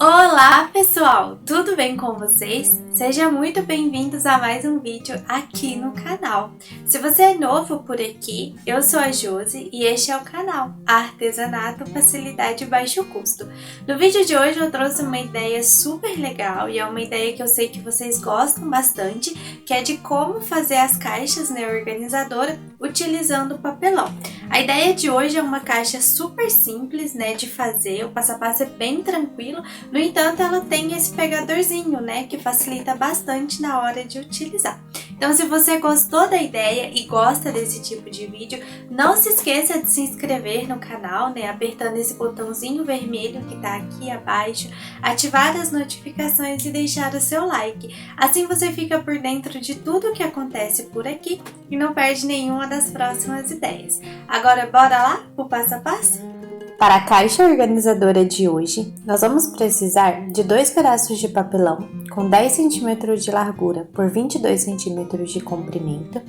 Olá pessoal, tudo bem com vocês? Sejam muito bem-vindos a mais um vídeo aqui no canal. Se você é novo por aqui, eu sou a Josi e este é o canal Artesanato Facilidade e Baixo Custo. No vídeo de hoje eu trouxe uma ideia super legal e é uma ideia que eu sei que vocês gostam bastante, que é de como fazer as caixas organizadora utilizando papelão. A ideia de hoje é uma caixa super simples, de fazer, o passo a passo é bem tranquilo. No entanto, ela tem esse pegadorzinho, que facilita bastante na hora de utilizar. Então, se você gostou da ideia e gosta desse tipo de vídeo, não se esqueça de se inscrever no canal, apertando esse botãozinho vermelho que tá aqui abaixo, ativar as notificações e deixar o seu like. Assim você fica por dentro de tudo que acontece por aqui e não perde nenhuma das próximas ideias. Agora, bora lá pro passo a passo? Para a caixa organizadora de hoje, nós vamos precisar de 2 pedaços de papelão com 10 cm de largura por 22 cm de comprimento.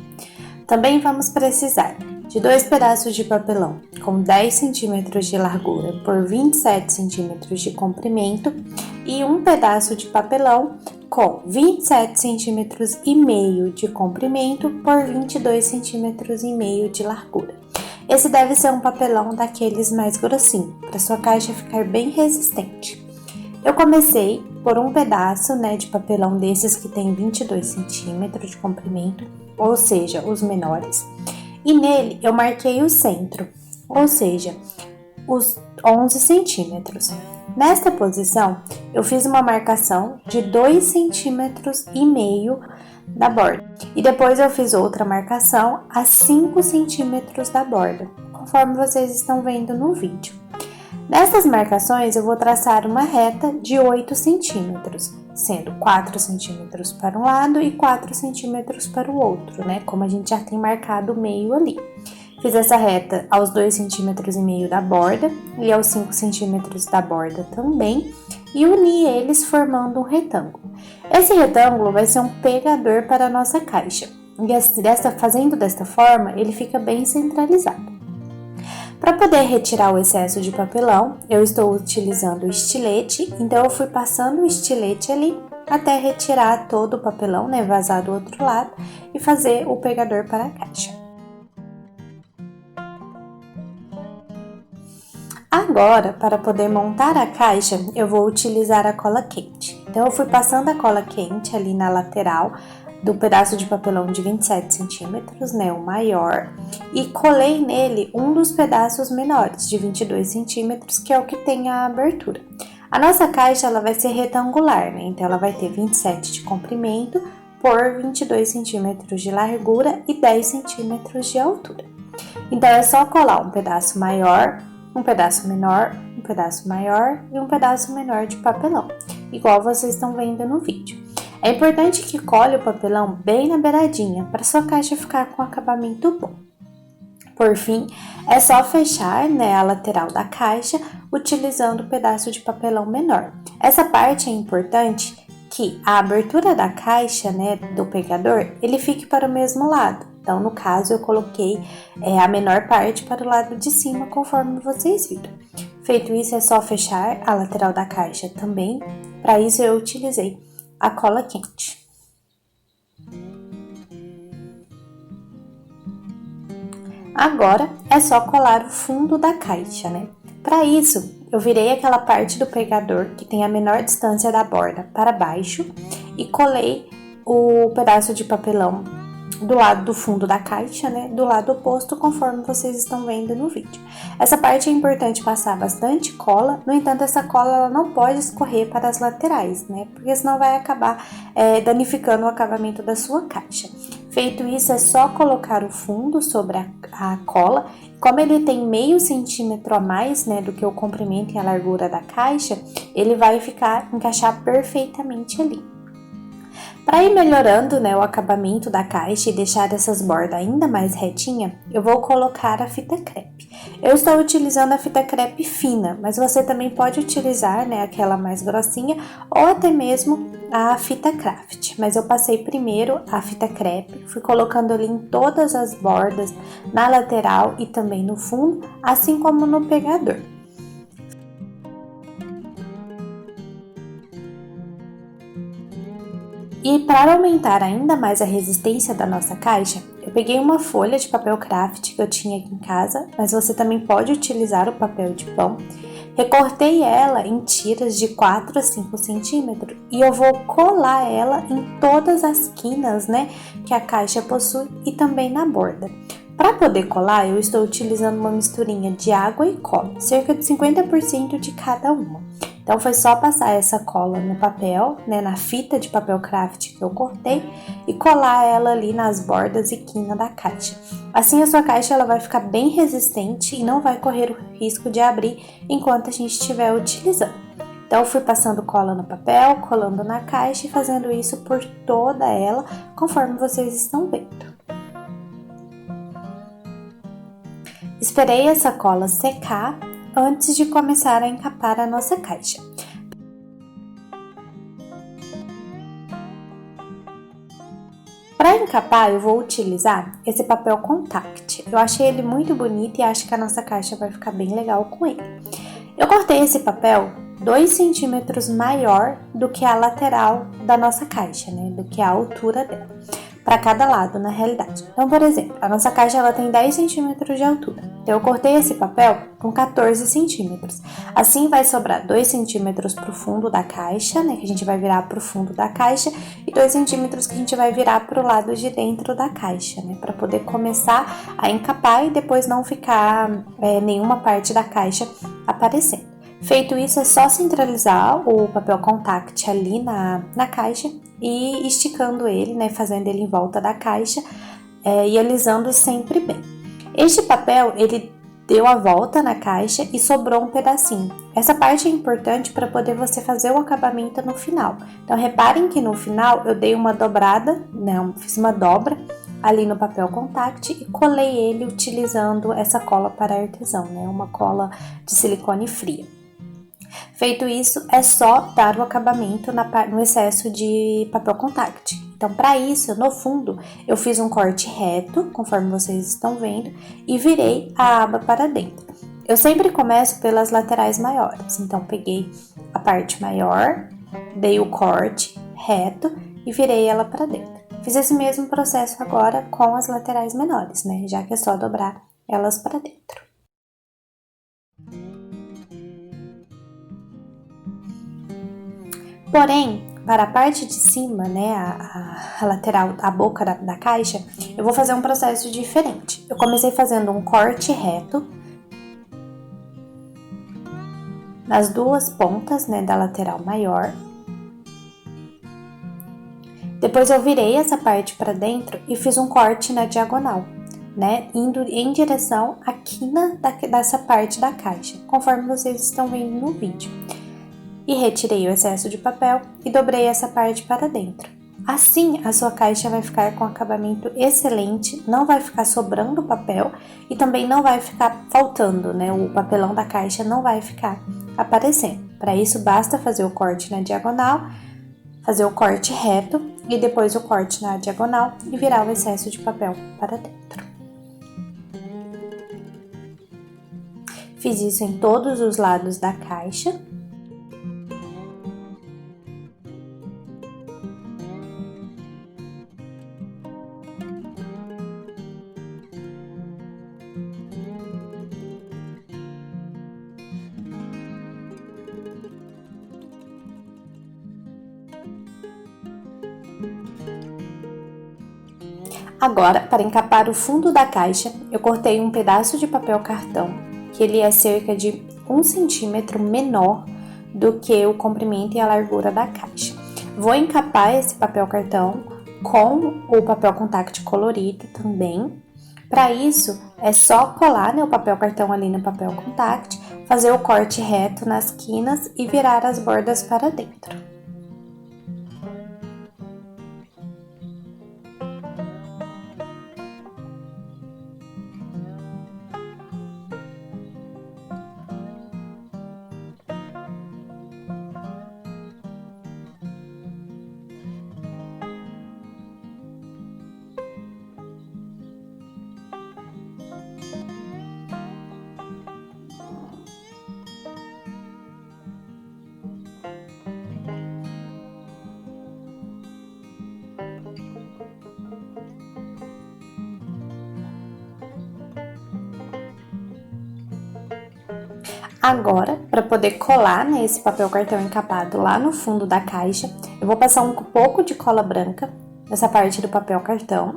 Também vamos precisar de 2 pedaços de papelão com 10 cm de largura por 27 cm de comprimento e um pedaço de papelão com 27 cm e meio de comprimento por 22 cm e meio de largura. Esse deve ser um papelão daqueles mais grossinho, para sua caixa ficar bem resistente. Eu comecei por um pedaço de papelão desses que tem 22 centímetros de comprimento, ou seja, os menores. E nele eu marquei o centro, ou seja, os 11 centímetros. Nesta posição, eu fiz uma marcação de 2 centímetros e meio da borda. E depois eu fiz outra marcação a 5 centímetros da borda, conforme vocês estão vendo no vídeo. Nessas marcações eu vou traçar uma reta de 8 centímetros, sendo 4 centímetros para um lado e 4 centímetros para o outro, como a gente já tem marcado o meio ali. Fiz essa reta aos 2 centímetros e meio da borda e aos 5 centímetros da borda também e uni eles formando um retângulo. Esse retângulo vai ser um pegador para a nossa caixa e fazendo desta forma ele fica bem centralizado. Para poder retirar o excesso de papelão, eu estou utilizando o estilete, então eu fui passando o estilete ali até retirar todo o papelão, vazar do outro lado e fazer o pegador para a caixa. Agora, para poder montar a caixa, eu vou utilizar a cola quente. Então, eu fui passando a cola quente ali na lateral do pedaço de papelão de 27 centímetros, o maior, e colei nele um dos pedaços menores, de 22 centímetros, que é o que tem a abertura. A nossa caixa, ela vai ser retangular, então ela vai ter 27 de comprimento por 22 centímetros de largura e 10 centímetros de altura. Então, é só colar um pedaço maior, um pedaço menor, um pedaço maior e um pedaço menor de papelão, igual vocês estão vendo no vídeo. É importante que cole o papelão bem na beiradinha, para sua caixa ficar com acabamento bom. Por fim, é só fechar a lateral da caixa utilizando o pedaço de papelão menor. Essa parte é importante que a abertura da caixa, do pegador, ele fique para o mesmo lado. Então, no caso, eu coloquei a menor parte para o lado de cima, conforme vocês viram. Feito isso, é só fechar a lateral da caixa também. Para isso, eu utilizei a cola quente. Agora, é só colar o fundo da caixa, Para isso, eu virei aquela parte do pegador que tem a menor distância da borda para baixo e colei o pedaço de papelão do lado do fundo da caixa, do lado oposto, conforme vocês estão vendo no vídeo. Essa parte é importante passar bastante cola, no entanto, essa cola ela não pode escorrer para as laterais, porque senão vai acabar danificando o acabamento da sua caixa. Feito isso, é só colocar o fundo sobre a cola. Como ele tem meio centímetro a mais, do que o comprimento e a largura da caixa, ele vai encaixar perfeitamente ali. Para ir melhorando o acabamento da caixa e deixar essas bordas ainda mais retinha, eu vou colocar a fita crepe. Eu estou utilizando a fita crepe fina, mas você também pode utilizar aquela mais grossinha ou até mesmo a fita craft. Mas eu passei primeiro a fita crepe, fui colocando ali em todas as bordas, na lateral e também no fundo, assim como no pegador. E para aumentar ainda mais a resistência da nossa caixa, eu peguei uma folha de papel craft que eu tinha aqui em casa, mas você também pode utilizar o papel de pão. Recortei ela em tiras de 4 a 5 centímetros e eu vou colar ela em todas as quinas, né, que a caixa possui e também na borda. Para poder colar, eu estou utilizando uma misturinha de água e cola, cerca de 50% de cada uma. Então foi só passar essa cola no papel, né, na fita de papel craft que eu cortei e colar ela ali nas bordas e quina da caixa. Assim a sua caixa ela vai ficar bem resistente e não vai correr o risco de abrir enquanto a gente estiver utilizando. Então eu fui passando cola no papel, colando na caixa e fazendo isso por toda ela, conforme vocês estão vendo. Esperei essa cola secar antes de começar a encapar a nossa caixa. Para encapar, eu vou utilizar esse papel Contact. Eu achei ele muito bonito e acho que a nossa caixa vai ficar bem legal com ele. Eu cortei esse papel 2 centímetros maior do que a lateral da nossa caixa, né? Do que a altura dela, para cada lado, na realidade. Então, por exemplo, a nossa caixa ela tem 10 centímetros de altura. Então, eu cortei esse papel com 14 centímetros. Assim, vai sobrar 2 centímetros para o fundo da caixa, né? Que a gente vai virar para o fundo da caixa. E 2 centímetros que a gente vai virar para o lado de dentro da caixa, né? Para poder começar a encapar e depois não ficar nenhuma parte da caixa aparecendo. Feito isso, é só centralizar o papel Contact ali na caixa e esticando ele, né, fazendo ele em volta da caixa e alisando sempre bem. Este papel, ele deu a volta na caixa e sobrou um pedacinho. Essa parte é importante para poder você fazer o acabamento no final. Então, reparem que no final eu dei uma dobrada, né, fiz uma dobra ali no papel Contact e colei ele utilizando essa cola para artesão, né, uma cola de silicone fria. Feito isso, é só dar o acabamento no excesso de papel Contact. Então, para isso, no fundo, eu fiz um corte reto, conforme vocês estão vendo, e virei a aba para dentro. Eu sempre começo pelas laterais maiores, então peguei a parte maior, dei o corte reto e virei ela para dentro. Fiz esse mesmo processo agora com as laterais menores, né? Já que é só dobrar elas para dentro. Porém, para a parte de cima, né, a lateral, a boca da caixa, eu vou fazer um processo diferente. Eu comecei fazendo um corte reto nas duas pontas, né, da lateral maior. Depois eu virei essa parte para dentro e fiz um corte na diagonal, né, indo em direção à quina dessa parte da caixa, conforme vocês estão vendo no vídeo. E retirei o excesso de papel e dobrei essa parte para dentro. Assim, a sua caixa vai ficar com acabamento excelente, não vai ficar sobrando papel e também não vai ficar faltando, né? O papelão da caixa não vai ficar aparecendo. Para isso, basta fazer o corte na diagonal, fazer o corte reto e depois o corte na diagonal e virar o excesso de papel para dentro. Fiz isso em todos os lados da caixa. Agora, para encapar o fundo da caixa, eu cortei um pedaço de papel cartão, que ele é cerca de 1 centímetro menor do que o comprimento e a largura da caixa. Vou encapar esse papel cartão com o papel Contact colorido também. Para isso, é só colar, né, o papel cartão ali no papel Contact, fazer o corte reto nas quinas e virar as bordas para dentro. Agora, para poder colar, né, esse papel cartão encapado lá no fundo da caixa, eu vou passar um pouco de cola branca nessa parte do papel cartão.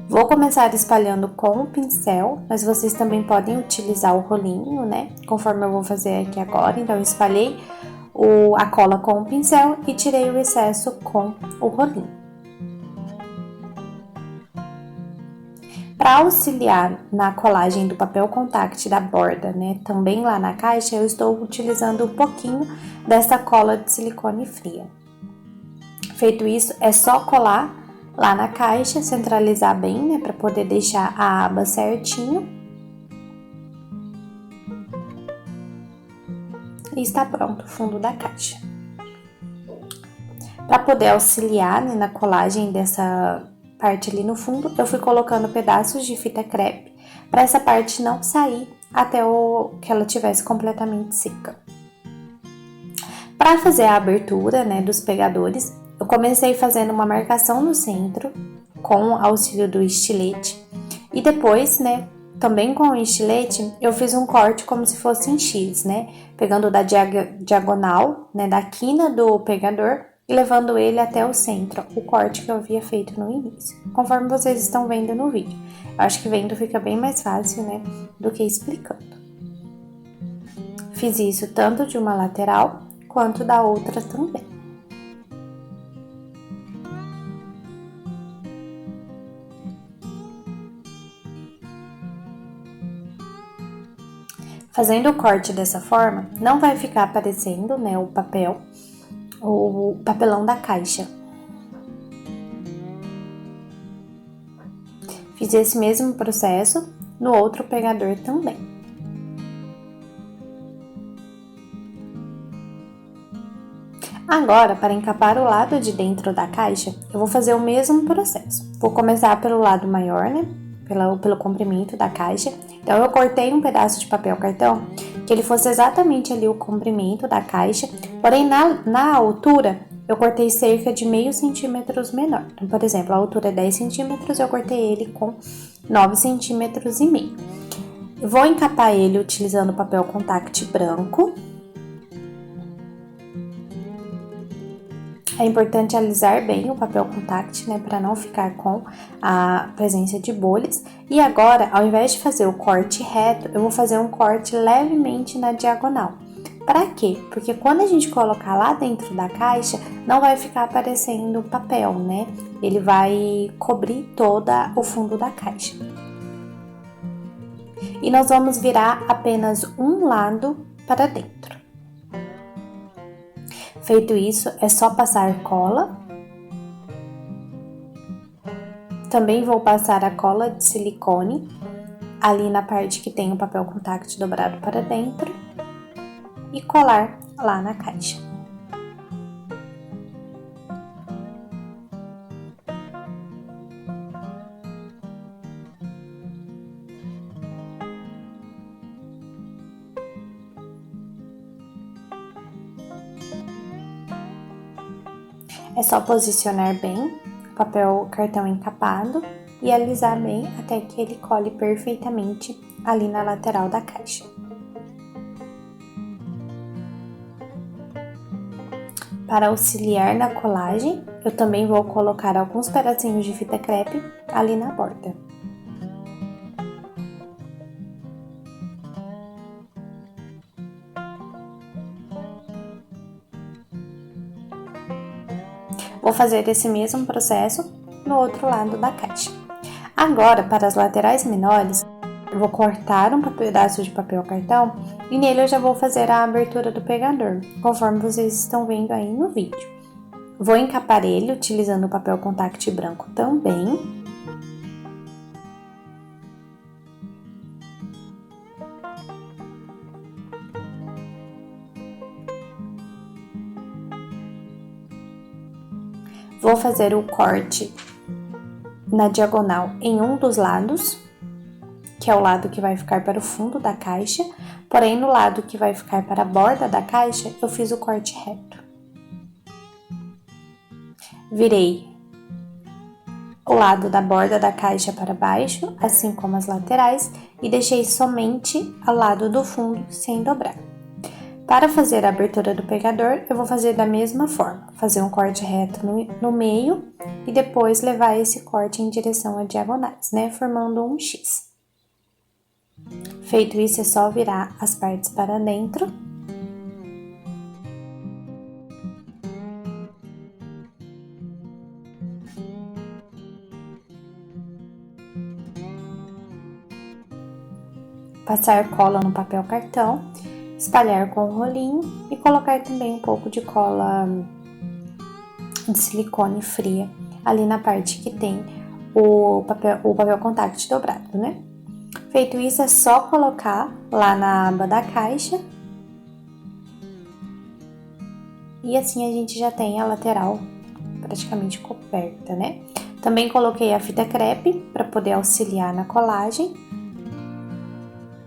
Vou começar espalhando com o pincel, mas vocês também podem utilizar o rolinho, né? Conforme eu vou fazer aqui agora. Então, eu espalhei a cola com o pincel e tirei o excesso com o rolinho. Para auxiliar na colagem do papel contact da borda, né, também lá na caixa, eu estou utilizando um pouquinho dessa cola de silicone fria. Feito isso, é só colar lá na caixa, centralizar bem, né, para poder deixar a aba certinho. E está pronto o fundo da caixa. Para poder auxiliar, né, na colagem dessa parte ali no fundo, eu fui colocando pedaços de fita crepe para essa parte não sair até que ela tivesse completamente seca. Para fazer a abertura, né, dos pegadores, eu comecei fazendo uma marcação no centro com o auxílio do estilete e depois, né, também com o estilete, eu fiz um corte como se fosse em X, né, pegando da diagonal, né, da quina do pegador e levando ele até o centro, o corte que eu havia feito no início, conforme vocês estão vendo no vídeo. Eu acho que vendo fica bem mais fácil, né, do que explicando. Fiz isso tanto de uma lateral quanto da outra também. Fazendo o corte dessa forma, não vai ficar aparecendo, né, o papelão da caixa. Fiz esse mesmo processo no outro pegador também. Agora, para encapar o lado de dentro da caixa, eu vou fazer o mesmo processo. Vou começar pelo lado maior, né, pelo comprimento da caixa. Então, eu cortei um pedaço de papel cartão que ele fosse exatamente ali o comprimento da caixa, porém na altura eu cortei cerca de meio centímetros menor. Então, por exemplo, a altura é 10 centímetros, eu cortei ele com 9 centímetros e meio. Vou encapar ele utilizando papel contact branco. É importante alisar bem o papel contact, né, para não ficar com a presença de bolhas. E agora, ao invés de fazer o corte reto, eu vou fazer um corte levemente na diagonal. Para quê? Porque quando a gente colocar lá dentro da caixa, não vai ficar aparecendo o papel, né? Ele vai cobrir todo o fundo da caixa. E nós vamos virar apenas um lado para dentro. Feito isso, é só passar cola. Também vou passar a cola de silicone ali na parte que tem o papel contact dobrado para dentro e colar lá na caixa. É só posicionar bem o papel cartão encapado e alisar bem até que ele cole perfeitamente ali na lateral da caixa. Para auxiliar na colagem, eu também vou colocar alguns pedacinhos de fita crepe ali na borda. Vou fazer esse mesmo processo no outro lado da caixa. Agora, para as laterais menores, eu vou cortar um pedaço de papel cartão e nele eu já vou fazer a abertura do pegador, conforme vocês estão vendo aí no vídeo. Vou encapar ele utilizando o papel contact branco também. Vou fazer o corte na diagonal em um dos lados, que é o lado que vai ficar para o fundo da caixa, porém no lado que vai ficar para a borda da caixa, eu fiz o corte reto. Virei o lado da borda da caixa para baixo, assim como as laterais, e deixei somente ao lado do fundo sem dobrar. Para fazer a abertura do pegador, eu vou fazer da mesma forma, fazer um corte reto no meio e depois levar esse corte em direção a diagonais, né, formando um X. Feito isso, é só virar as partes para dentro. Passar cola no papel cartão, espalhar com o rolinho e colocar também um pouco de cola de silicone fria ali na parte que tem o papel contact dobrado, né? Feito isso, é só colocar lá na aba da caixa e assim a gente já tem a lateral praticamente coberta, né? Também coloquei a fita crepe para poder auxiliar na colagem.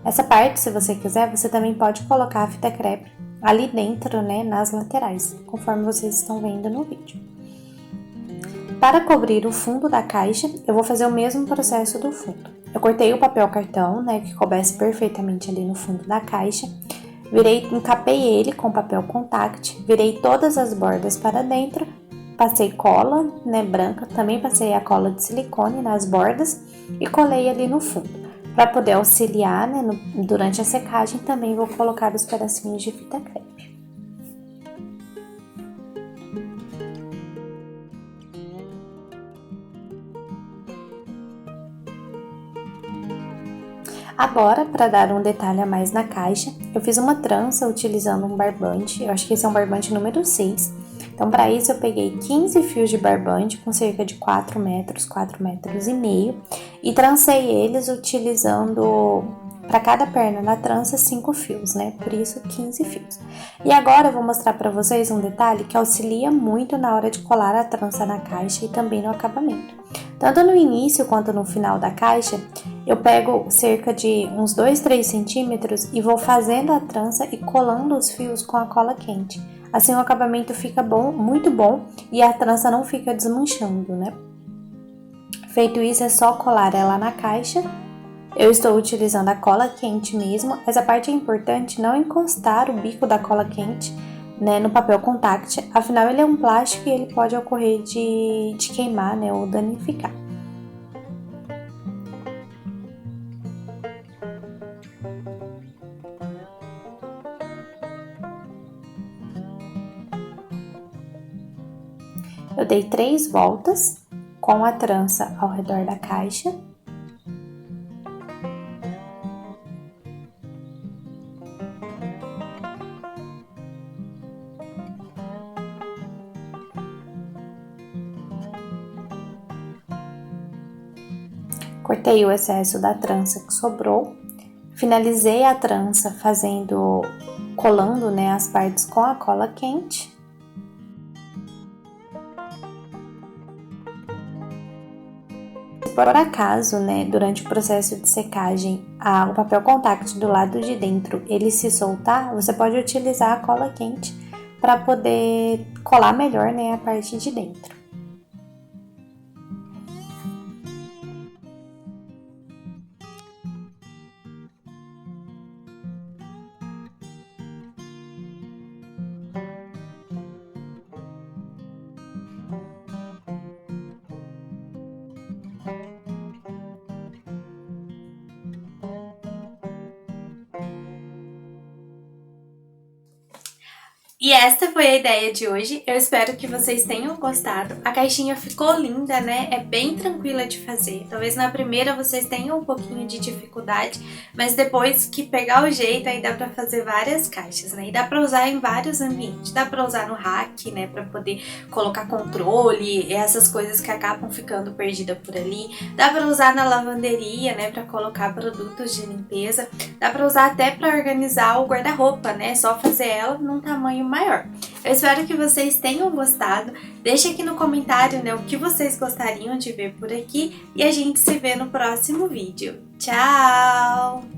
Essa parte, se você quiser, você também pode colocar a fita crepe ali dentro, né, nas laterais, conforme vocês estão vendo no vídeo. Para cobrir o fundo da caixa, eu vou fazer o mesmo processo do fundo. Eu cortei o papel cartão, né, que coubesse perfeitamente ali no fundo da caixa, encapei ele com papel contact, virei todas as bordas para dentro, passei cola, né, branca, também passei a cola de silicone nas bordas e colei ali no fundo. Para poder auxiliar, né, durante a secagem, também vou colocar os pedacinhos de fita crepe. Agora, para dar um detalhe a mais na caixa, eu fiz uma trança utilizando um barbante, eu acho que esse é um barbante número 6. Então, para isso, eu peguei 15 fios de barbante com cerca de 4 metros, 4 metros e meio, e trancei eles utilizando, para cada perna da trança, 5 fios, né? Por isso, 15 fios. E agora, eu vou mostrar para vocês um detalhe que auxilia muito na hora de colar a trança na caixa e também no acabamento. Tanto no início quanto no final da caixa, eu pego cerca de uns 2-3 centímetros e vou fazendo a trança e colando os fios com a cola quente. Assim o acabamento fica bom, muito bom, e a trança não fica desmanchando, né? Feito isso, é só colar ela na caixa. Eu estou utilizando a cola quente mesmo. Essa parte é importante, não encostar o bico da cola quente, né, no papel contact, afinal ele é um plástico e ele pode ocorrer de queimar, né, ou danificar. Eu dei 3 voltas com a trança ao redor da caixa. Cortei o excesso da trança que sobrou. Finalizei a trança colando, né, as partes com a cola quente. Se por acaso, né, durante o processo de secagem, o papel contact do lado de dentro ele se soltar, você pode utilizar a cola quente para poder colar melhor, né, a parte de dentro. E esta foi a ideia de hoje, eu espero que vocês tenham gostado. A caixinha ficou linda, né? É bem tranquila de fazer. Talvez na primeira vocês tenham um pouquinho de dificuldade, mas depois que pegar o jeito, aí dá pra fazer várias caixas, né? E dá pra usar em vários ambientes. Dá pra usar no rack, né? Pra poder colocar controle, essas coisas que acabam ficando perdidas por ali. Dá pra usar na lavanderia, né? Pra colocar produtos de limpeza. Dá pra usar até pra organizar o guarda-roupa, né? Só fazer ela num tamanho maior. Eu espero que vocês tenham gostado. Deixe aqui no comentário, né, o que vocês gostariam de ver por aqui e a gente se vê no próximo vídeo. Tchau!